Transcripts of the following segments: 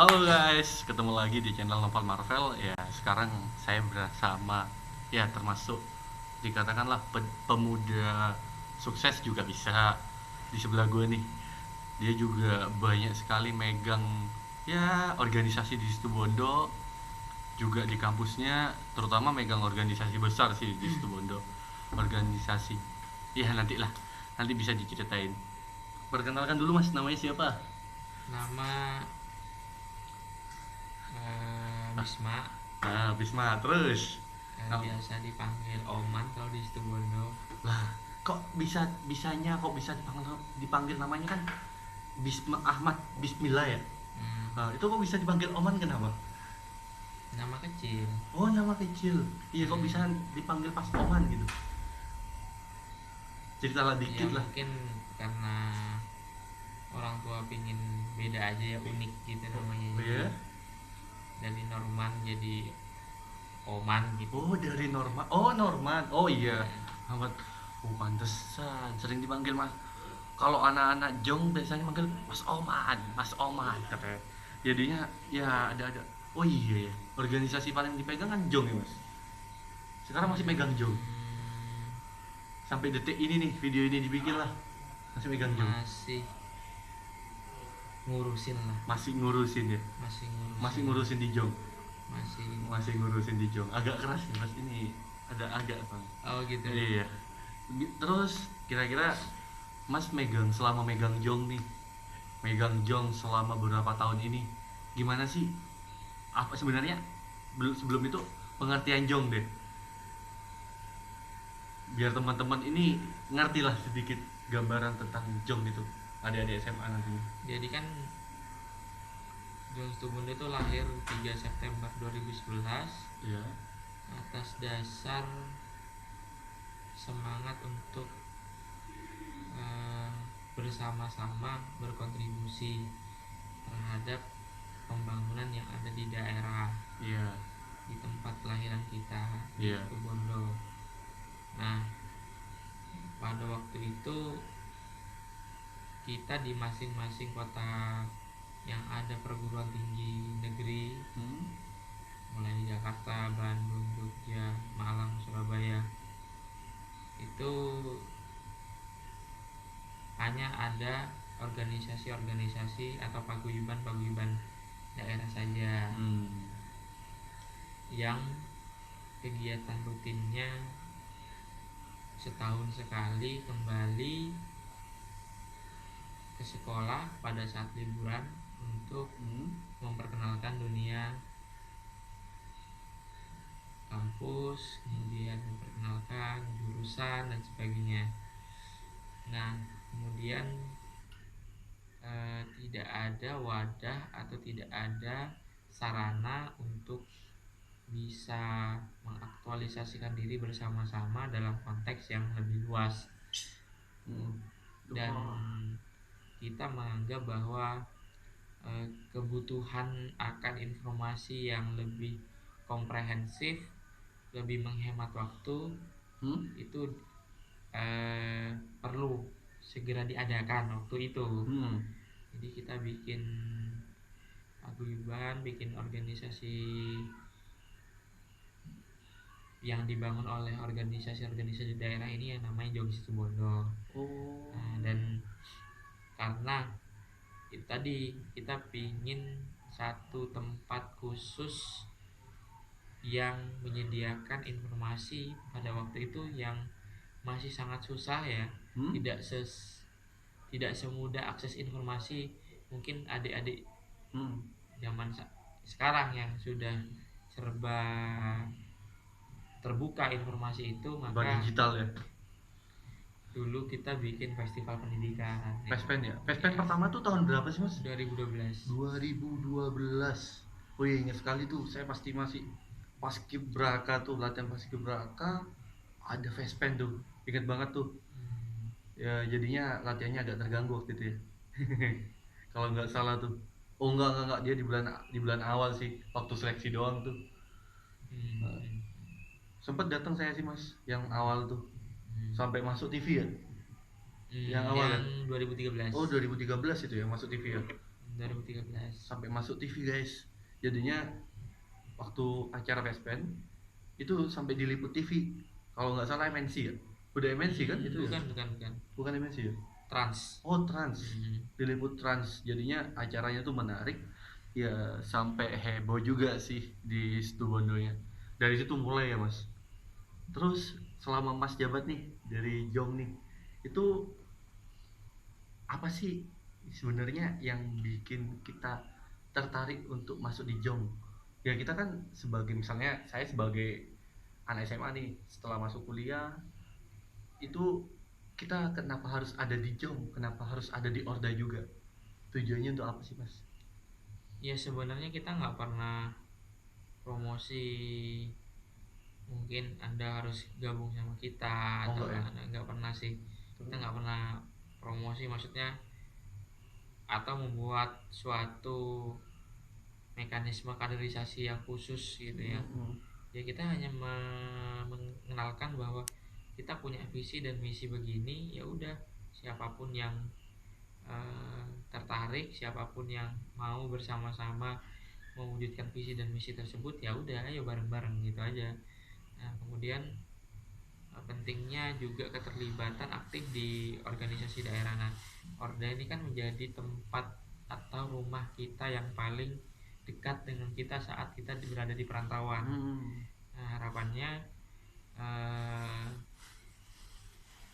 Halo guys, ketemu lagi di channel Novel Marvel. Ya, sekarang saya bersama ya termasuk dikatakanlah pemuda sukses juga bisa di sebelah gue nih. Dia juga banyak sekali megang ya organisasi di Situbondo, juga di kampusnya, terutama megang organisasi besar sih di Situbondo. Organisasi. Ya nanti bisa diceritain. Perkenalkan dulu Mas, namanya siapa? Nama Bisma, Bisma terus. Nah, biasa dipanggil Oman kalau di Situbondo. lah kok bisa dipanggil namanya kan Ahmad Bismillah ya. Hmm, Itu kok bisa dipanggil Oman, kenapa? nama kecil. Oh, nama kecil. Iya, kok bisa Hmm, dipanggil pas Oman gitu? Ceritalah ya dikit lah. mungkin karena orang tua pingin beda aja ya, unik gitu namanya. Oh Jadi ya. dari Norman jadi Oman gitu. Oh, dari Norman. Oh, Norman. Oh iya. Hmm, Ahmad. Oh, pantesan sering dipanggil Mas. Kalau anak-anak Jong biasanya manggil Mas Oman, Mas Oman katanya. Jadinya ya ada. Oh iya ya. Organisasi paling dipegang kan Jong ya, Mas. Sekarang masih megang Jong. hmm, Sampai detik ini nih, video ini dibikin lah. Masih megang Jong. masih ngurusin lah, Masih ngurusin ya. masih Masih ngurusin, ngurusin di Jong. masih. Masih ngurusin di Jong. Agak keras ya, Mas, ini. Ada agak, Bang. Oh gitu. Iya. Terus kira-kira Mas selama megang Jong nih, megang Jong selama beberapa tahun ini, gimana sih? Apa sebenarnya sebelum itu pengertian Jong deh, biar teman-teman ini ngerti lah sedikit gambaran tentang Jong itu, adik-adik SMA nanti. Jadi kan John Stubun itu lahir 3 September 2011 Iya. atas dasar semangat untuk eh, bersama-sama berkontribusi terhadap pembangunan yang ada di daerah, Iya. di tempat kelahiran kita di Iya. Situbondo. Nah, pada waktu itu kita di masing-masing kota yang ada perguruan tinggi negeri, Hmm? mulai di Jakarta, Bandung, Jogja, Malang, Surabaya, itu hanya ada organisasi-organisasi atau paguyuban-paguyuban daerah saja Hmm. yang kegiatan rutinnya setahun sekali kembali ke sekolah pada saat liburan untuk Hmm. memperkenalkan dunia kampus, kemudian memperkenalkan jurusan dan sebagainya. Nah, kemudian tidak ada wadah atau tidak ada sarana untuk bisa mengaktualisasikan diri bersama-sama dalam konteks yang lebih luas. Hmm. Dan kita menganggap bahwa kebutuhan akan informasi yang lebih komprehensif, lebih menghemat waktu, Hmm? itu perlu segera diadakan waktu itu. Hmm. Jadi kita bikin paguyuban, bikin organisasi yang dibangun oleh organisasi-organisasi daerah ini yang namanya Jong Situbondo. Oh. Nah, dan karena itu tadi kita pingin satu tempat khusus yang menyediakan informasi pada waktu itu yang masih sangat susah ya, Hmm? tidak semudah akses informasi mungkin adik-adik Hmm. zaman sekarang yang sudah serba terbuka informasi itu. Serba Maka digital ya. dulu kita bikin festival pendidikan ya. Pespen ya. Pespen Ya, pertama tuh tahun berapa sih, Mas? 2012. 2012. Oh iya, ingat sekali tuh. Saya pasti masih paskibraka tuh, latihan paskibraka ada Vespen tuh. Ingat banget tuh. Hmm, Ya jadinya latihannya agak terganggu waktu itu ya. Kalau nggak salah tuh. Oh enggak, dia di bulan awal sih, waktu seleksi doang tuh. Nah, hmm, sempet datang saya sih, Mas, yang awal tuh. hmm. Sampai masuk TV ya. Yang awal ya. Yang 2013. Oh, 2013 itu ya masuk TV ya. 2013. Sampai masuk TV guys. Jadinya waktu acara PSPN itu sampai diliput TV. Kalau nggak salah MNC ya. Udah MNC kan itu bukan, ya? bukan. Bukan MNC ya? Trans. Oh Trans. Diliput Trans. Jadinya acaranya tuh menarik. Ya sampai heboh juga sih di Situbondo-nya. Dari situ mulai ya Mas. Terus selama Mas jabat nih dari Jong nih, itu apa sih sebenarnya yang bikin kita tertarik untuk masuk di Jong? Ya kita kan sebagai, misalnya saya sebagai anak SMA nih, setelah masuk kuliah itu kita kenapa harus ada di Jong? Kenapa harus ada di Orda juga? Tujuannya untuk apa sih Mas? Ya sebenarnya kita nggak pernah promosi mungkin Anda harus gabung sama kita, Oh atau enggak ya? nggak pernah sih. Kita nggak pernah promosi, maksudnya, atau membuat suatu mekanisme kaderisasi yang khusus gitu ya. Ya kita hanya mengenalkan bahwa kita punya visi dan misi begini, ya udah, siapapun yang tertarik, siapapun yang mau bersama-sama mewujudkan visi dan misi tersebut, ya udah ayo bareng-bareng gitu aja. Nah kemudian pentingnya juga keterlibatan aktif di organisasi daerah. Nah Orda ini kan menjadi tempat atau rumah kita yang paling dekat dengan kita saat kita berada di perantauan. Nah harapannya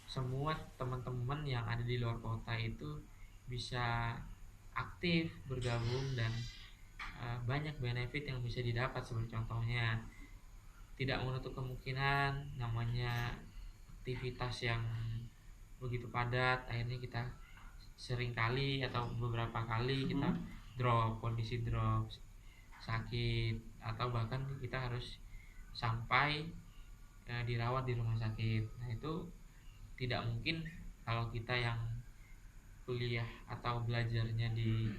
semua teman-teman yang ada di luar kota itu bisa aktif bergabung, dan banyak benefit yang bisa didapat. Seperti contohnya, tidak menutup kemungkinan namanya aktivitas yang begitu padat, akhirnya kita sering kali atau beberapa kali kita kondisi drop, sakit, atau bahkan kita harus sampai dirawat di rumah sakit. Nah itu tidak mungkin kalau kita yang kuliah atau belajarnya di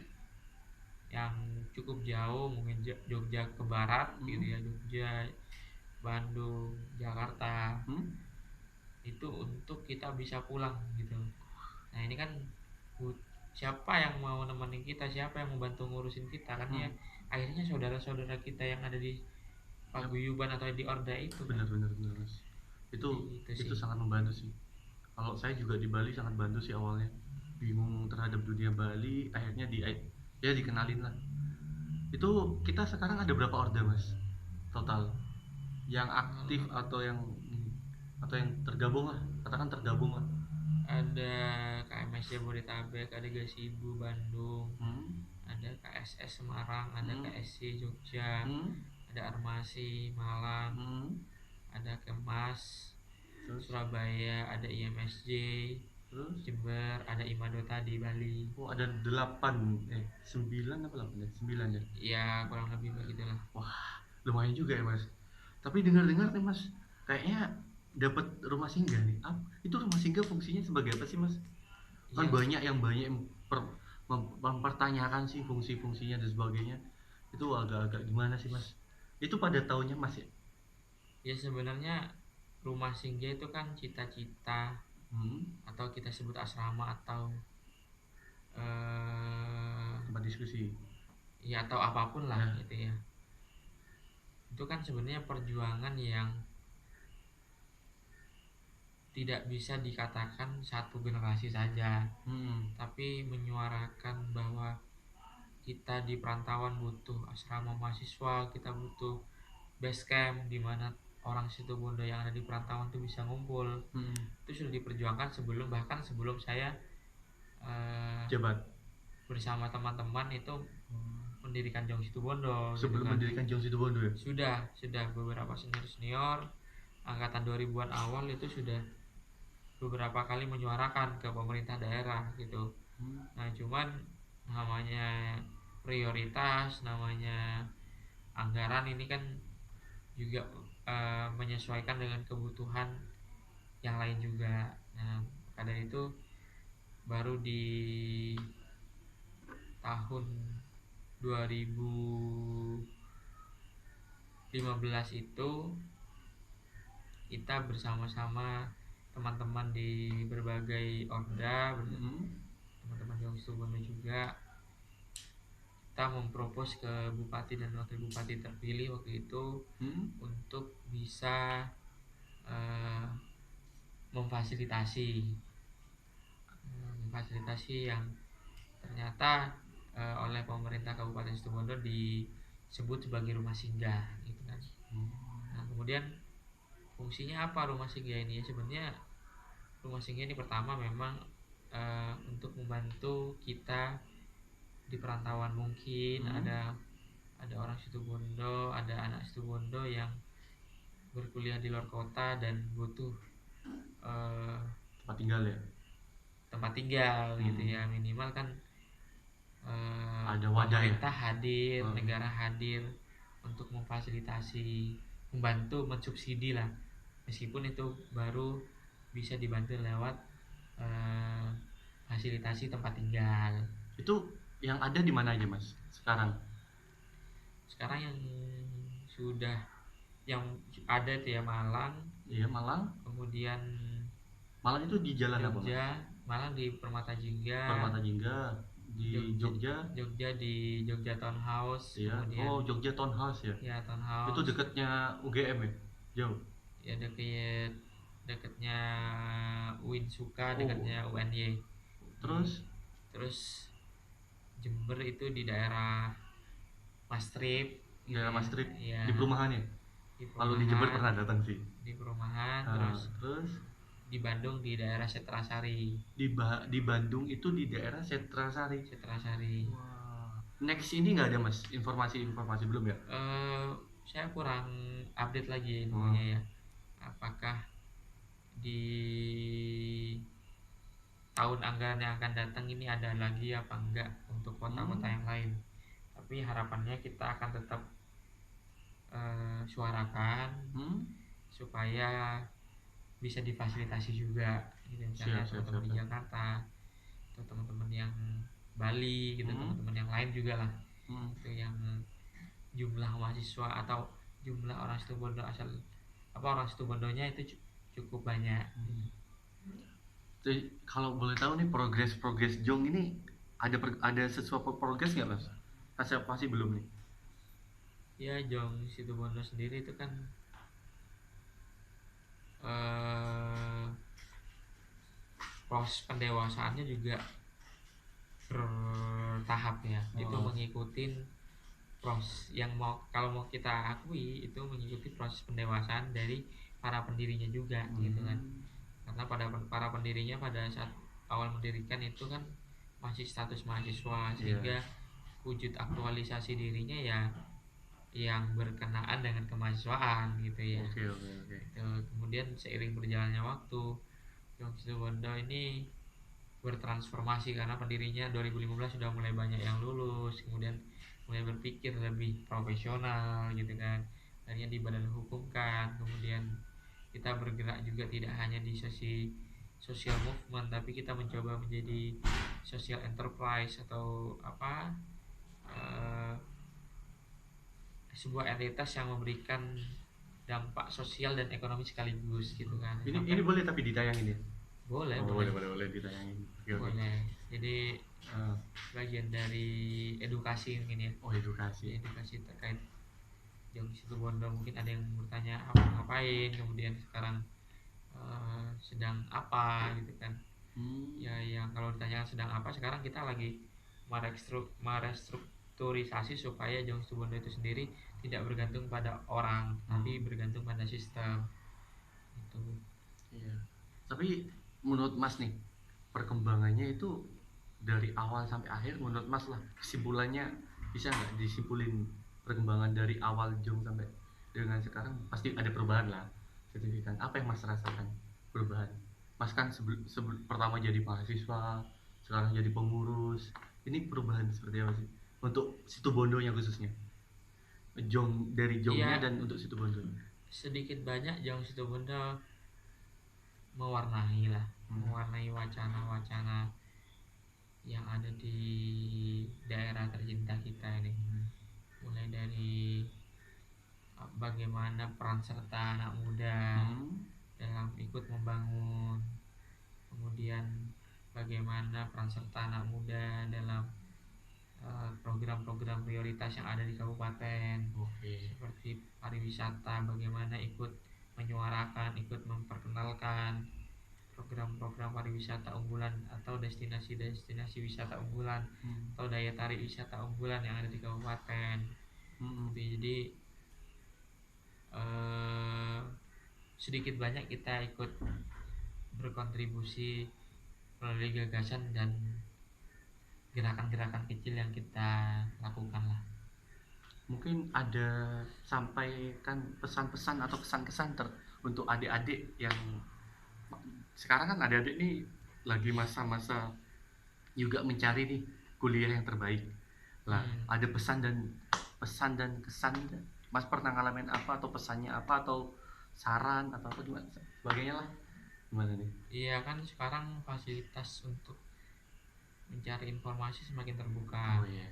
yang cukup jauh, mungkin Jogja ke barat gitu ya, Jogja, Bandung, Jakarta, itu untuk kita bisa pulang gitu. Nah ini kan siapa yang mau nemenin kita, siapa yang membantu ngurusin kita kan, ya akhirnya saudara-saudara kita yang ada di paguyuban atau di Orda itu kan. Benar Mas. Itu sangat membantu sih. Kalau saya juga di Bali sangat bantu sih awalnya. Bingung terhadap dunia Bali, akhirnya dikenalin lah. Itu kita sekarang ada berapa Orda Mas? Total yang aktif atau yang tergabung lah, katakan tergabung lah. Ada KMS Jabodetabek, ada Gasibu Bandung, ada KSS Semarang, ada KSC Jogja, ada Armasi Malang, ada Kemas Surabaya, ada IMSJ Jember, ada Imadota di Bali. Oh ada 9 apa 8 ya? 9 ya? Ya kurang lebih begitulah. Wah lumayan juga ya Mas. Tapi dengar-dengar nih Mas, kayaknya dapat rumah singgah nih. Itu rumah singgah fungsinya sebagai apa sih Mas? Kan banyak yang mempertanyakan sih fungsi-fungsinya dan sebagainya. Itu agak-agak gimana sih Mas? Itu pada tahunnya Mas ya? Ya sebenarnya rumah singgah itu kan cita-cita, atau kita sebut asrama, atau tempat diskusi. Ya atau apapun lah gitu ya. Itu kan sebenarnya perjuangan yang tidak bisa dikatakan satu generasi saja, tapi menyuarakan bahwa kita di perantauan butuh asrama mahasiswa, kita butuh base camp di mana orang Situbondo yang ada di perantauan itu bisa ngumpul. Itu sudah diperjuangkan bahkan sebelum saya jabat bersama teman-teman itu mendirikan Jong Situbondo. Sebelum gitu kan? Mendirikan Jong Situbondo ya? Sudah beberapa senior angkatan 2000-an awal itu sudah beberapa kali menyuarakan ke pemerintah daerah gitu. Nah cuman namanya prioritas, namanya anggaran ini kan juga menyesuaikan dengan kebutuhan yang lain juga. Nah pada itu baru di tahun 2015 itu kita bersama-sama teman-teman di berbagai Orda, teman-teman Jong Situbondo juga kita mempropos ke bupati dan wakil bupati terpilih waktu itu untuk bisa memfasilitasi yang ternyata oleh pemerintah Kabupaten Situbondo disebut sebagai rumah singgah gitu kan. Nah, kemudian fungsinya apa rumah singgah ini? Sebenarnya rumah singgah ini pertama memang untuk membantu kita di perantauan, mungkin ada orang Situbondo, ada anak Situbondo yang berkuliah di luar kota dan butuh tempat tinggal ya, tempat tinggal gitu ya, minimal kan ada wadah ya, pemerintah hadir, negara hadir untuk memfasilitasi, membantu, mensubsidi lah, meskipun itu baru bisa dibantu lewat fasilitasi tempat tinggal. Itu yang ada di mana aja Mas sekarang? Sekarang yang sudah yang ada itu ya Malang. Iya, Malang. Kemudian Malang itu di jalan apa? Jogja, Malang di Permata Jingga. Permata Jingga. Di Jogja di Jogja Townhouse. Iya. Kemudian, oh, Jogja Townhouse ya. Ya, Townhouse. Itu dekatnya UGM ya? Jauh. Ya, dekatnya UIN Suka, dekatnya UNY. Terus Jember itu di daerah Mastrip. Daerah Mastrip. Ya. Di perumahan ya? Kalau di Jember pernah datang sih. Di perumahan. Terus di Bandung di daerah Setrasari. Di Bandung itu di daerah Setrasari. Wow. Next ini nggak ada Mas informasi belum ya? Saya kurang update lagi infonya ya. Apakah di tahun anggaran yang akan datang ini ada lagi apa enggak untuk kota-kota yang lain? Tapi harapannya kita akan tetap suarakan supaya bisa difasilitasi juga gitu, misalnya teman-teman di Jakarta atau teman-teman yang Bali gitu, teman-teman yang lain juga lah, itu yang jumlah mahasiswa atau jumlah orang Situbondo orang Situbondonya itu cukup banyak. Jadi, kalau boleh tahu nih progres Jong ini ada sesuatu progres nggak Mas? Pasti belum nih. Ya, Jong Situbondo sendiri itu kan proses pendewasaannya juga bertahap ya. Itu mengikuti proses yang kalau mau kita akui itu mengikuti proses pendewasaan dari para pendirinya juga gitu kan. Karena pada para pendirinya pada saat awal mendirikan itu kan masih status mahasiswa, sehingga wujud aktualisasi dirinya ya yang berkenaan dengan kemahasiswaan gitu ya. Oke. Kemudian seiring berjalannya waktu, Jong Situbondo ini bertransformasi karena pendirinya 2015 sudah mulai banyak yang lulus, kemudian mulai berpikir lebih profesional gitu kan. Akhirnya di badan hukum kan, kemudian kita bergerak juga tidak hanya di sisi social movement, tapi kita mencoba menjadi social enterprise atau sebuah entitas yang memberikan dampak sosial dan ekonomi sekaligus gitu kan. Ini boleh tapi ditayangin ya? Boleh ditayangin. Boleh. Jadi bagian dari edukasi mungkin ya. Edukasi terkait Jong Situbondo. Mungkin ada yang bertanya apa ngapain, kemudian sekarang sedang apa gitu kan. Ya, yang kalau ditanya sedang apa, sekarang kita lagi merestrukturisasi supaya Jong Situbondo itu sendiri tidak bergantung pada orang, tapi bergantung pada sistem. Itu. Iya. Tapi menurut Mas nih, perkembangannya itu dari awal sampai akhir menurut Mas lah, kesimpulannya bisa nggak disimpulin perkembangan dari awal Jong sampai dengan sekarang? Pasti ada perubahan lah signifikan. Apa yang Mas rasakan perubahan? Mas kan pertama jadi mahasiswa, sekarang jadi pengurus. Ini perubahan seperti apa sih untuk Situbondonya khususnya? Dari Jongnya dan untuk Situbondo. Sedikit banyak Jong Situbondo mewarnai wacana-wacana yang ada di daerah tercinta kita ini. Mulai dari bagaimana peran serta anak muda dalam ikut membangun, kemudian bagaimana peran serta anak muda dalam program-program prioritas yang ada di kabupaten, Oke. seperti pariwisata, bagaimana ikut menyuarakan, ikut memperkenalkan program-program pariwisata unggulan atau destinasi-destinasi wisata unggulan Hmm. atau daya tarik wisata unggulan yang ada di kabupaten. Hmm. Gitu. Jadi eh, sedikit banyak kita ikut berkontribusi melalui gagasan dan gerakan-gerakan kecil yang kita lakukan lah. Mungkin ada sampaikan pesan-pesan atau kesan-kesan untuk adik-adik yang sekarang kan adik-adik nih lagi masa-masa juga mencari nih kuliah yang terbaik lah. Ada pesan dan kesan nggak? Mas pernah ngalamin apa atau pesannya apa atau saran atau apa gimana sebagainya lah, gimana nih? Iya kan sekarang fasilitas untuk mencari informasi semakin Oh terbuka, iya.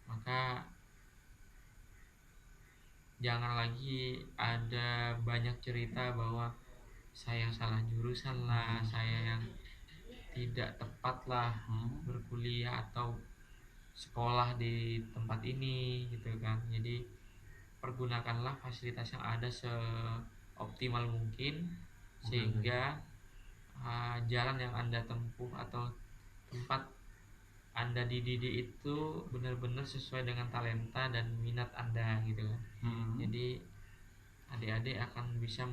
maka jangan lagi ada banyak cerita bahwa saya yang salah jurusan lah, saya yang tidak tepat lah berkuliah atau sekolah di tempat ini gitu kan. Jadi pergunakanlah fasilitas yang ada seoptimal mungkin sehingga jalan yang Anda tempuh atau tempat Anda dididik itu benar-benar sesuai dengan talenta dan minat Anda gitu kan. Jadi adik-adik akan bisa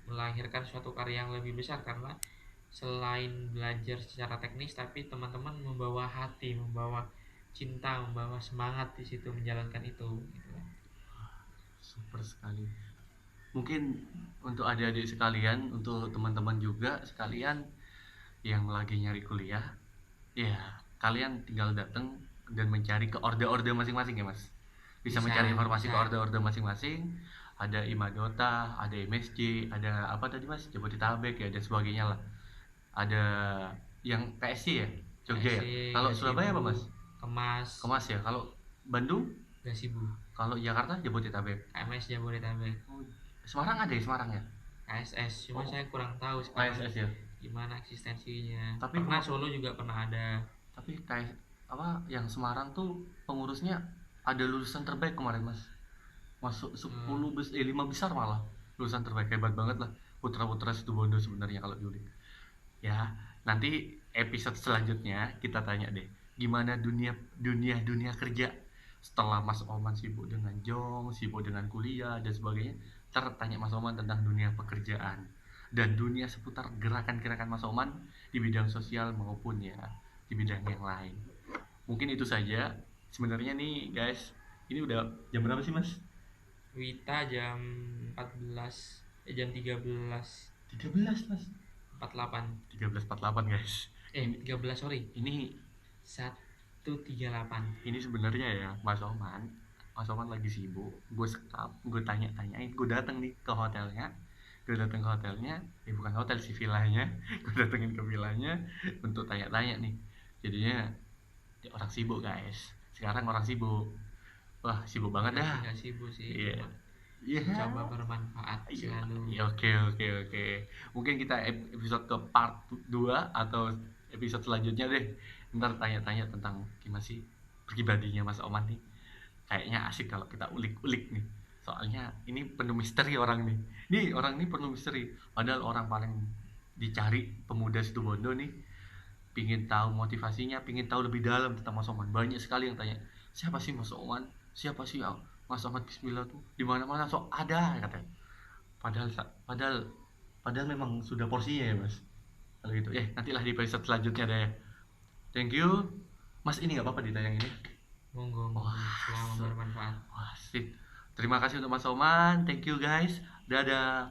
melahirkan suatu karya yang lebih besar karena selain belajar secara teknis tapi teman-teman membawa hati, membawa cinta, membawa semangat di situ menjalankan itu gitu kan. Super sekali. Mungkin untuk adik-adik sekalian, untuk teman-teman juga sekalian yang lagi nyari kuliah, ya kalian tinggal datang dan mencari ke orde-orde masing-masing ya mas. Bisa mencari informasi ke orde-orde masing-masing. Ada Imadota, ada MSJ, ada apa tadi mas, Jabodetabek ya dan sebagainya lah. Ada yang PSC ya, Jogja ya. Kalau Surabaya apa mas? Kemas. Kemas ya. Kalau Bandung? Gasibu. Kalau Jakarta Jabodetabek. KMS Jabodetabek. Semarang ada ya, Semarang ya? KSS, cuma saya kurang tahu sekarang KSS ya. gimana eksistensinya. Tapi pernah Solo juga pernah ada. Tapi kayak apa yang Semarang tuh pengurusnya ada lulusan terbaik kemarin mas, masuk 5 besar malah lulusan terbaik, hebat banget lah putra-putra Situbondo sebenarnya kalau diulik ya. Nanti episode selanjutnya kita tanya deh gimana dunia kerja setelah Mas Oman sibuk dengan Jong, sibuk dengan kuliah dan sebagainya. Tertanya Mas Oman tentang dunia pekerjaan dan dunia seputar gerakan-gerakan Mas Oman di bidang sosial maupun ya di bidang yang lain. Mungkin itu saja sebenarnya nih guys. Ini udah jam berapa sih mas? Wita jam 14 jam 13 mas 48 13.48 guys. 13 sorry, ini 1:38. ini sebenarnya ya Mas Oman lagi sibuk. Gue sekap, gue tanya-tanyain, gue datang nih ke hotelnya. Bukan hotel sih, villanya. Gue datengin ke villanya untuk tanya-tanya nih. Jadinya ya, orang sibuk guys. Sekarang orang sibuk. Wah sibuk banget dah. Nggak sibuk sih. Iya. Coba bermanfaat selalu. Iya, oke. Mungkin kita episode ke part 2 atau episode selanjutnya deh. Ntar tanya-tanya tentang gimana sih pribadinya Mas Oman nih. Kayaknya asik kalau kita ulik-ulik nih. Soalnya ini penuh misteri orang nih. Orang ini penuh misteri. Padahal orang paling dicari pemuda Situbondo nih. Pingin tahu motivasinya, pingin tahu lebih dalam tentang Mas Oman. Banyak sekali yang tanya, siapa sih Mas Oman? Siapa sih Mas Oman Bismillah tuh? Di mana-mana sok ada katanya. Padahal memang sudah porsinya ya Mas. Kalau gitu, nantilah di episode selanjutnya deh. Thank you. Mas ini nggak apa-apa ditayang ini? Monggo. Selama bermanfaat. Wah, sip. Terima kasih untuk Mas Oman. Thank you guys. Dadah.